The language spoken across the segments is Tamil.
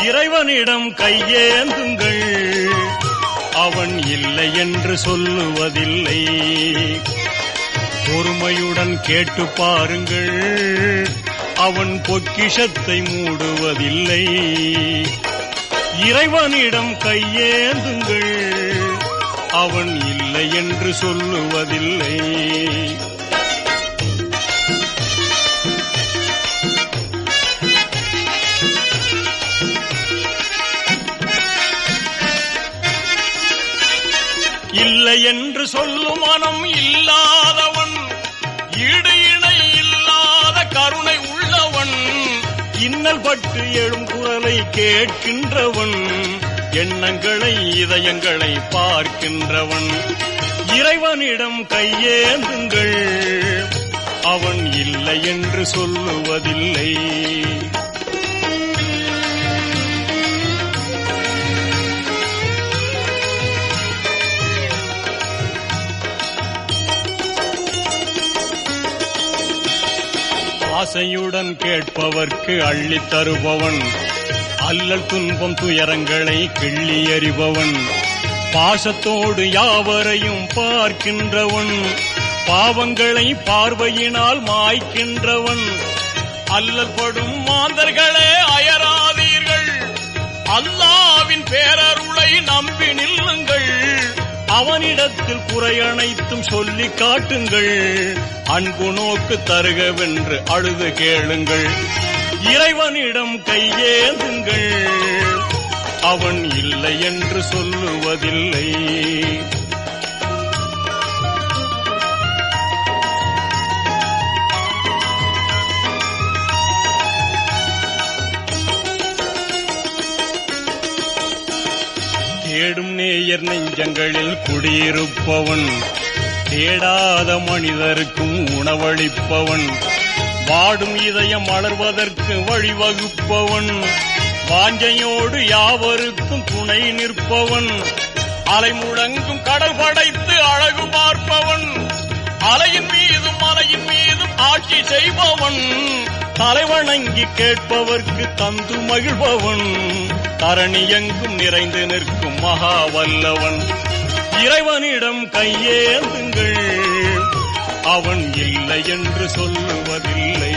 இறைவனிடம் கையேந்துங்கள், அவன் இல்லை என்று சொல்லுவதில்லை. பொறுமையுடன் கேட்டு பாருங்கள், அவன் பொக்கிஷத்தை மூடுவதில்லை. இறைவனிடம் கையேந்துங்கள், அவன் இல்லை என்று சொல்லுவதில்லை. இல்லை என்று சொல்லும் மனம் இல்லாதவன், ஈடு இணை இல்லாத கருணை உள்ளவன், இன்னல் பட்டு எழும் குரலை கேட்கின்றவன், எண்ணங்களை இதயங்களை பார்க்கின்றவன். இறைவனிடம் கையேந்துங்கள், அவன் இல்லை என்று சொல்லுவதில்லை. ஆசையுடன் கேட்பவர்க்கு அள்ளித் தருபவன், அல்லல் துன்பம் துயரங்களை கிள்ளி எறிபவன், பாசத்தோடு யாவரையும் பார்க்கின்றவன், பாவங்களை பார்வையினால் மாய்க்கின்றவன். அல்லல் படும் மாந்தர்களே அயராதீர்கள், அல்லாவின் பேரருளை நம்பி நில்லுங்கள். அவனிடத்தில் குறை அனைத்தும் சொல்லி காட்டுங்கள், அன்பு நோக்கு தருகவென்று அழுது கேளுங்கள். இறைவனிடம் கையேந்துங்கள், அவன் இல்லை என்று சொல்லுவதில்லை. தேடும் நேயர் நெஞ்சங்களில் குடியிருப்பவன், தேடாத மனிதருக்கும் உணவளிப்பவன், வாடும் இதயம் மலர்வதற்கு வழிவகுப்பவன், வாஞ்சையோடு யாவருக்கும் துணை நிற்பவன், அலை முழங்கும் கடல் படைத்து அழகு பார்ப்பவன், அலையின் மீதும் மலையின் மீதும் ஆட்சி செய்பவன், தலைவணங்கி கேட்பவர்க்கு தந்து மகிழ்பவன், தரணி எங்கும் நிறைந்து நிற்கும் மகா வல்லவன். இறைவனிடம் கையேந்துங்கள், அவன் இல்லை என்று சொல்லுவதில்லை.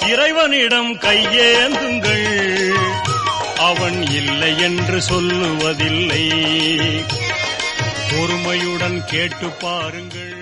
இறைவனிடம் கையேந்துங்கள், அவன் இல்லை என்று சொல்லுவதில்லை. பொறுமையுடன் கேட்டு பாருங்கள்.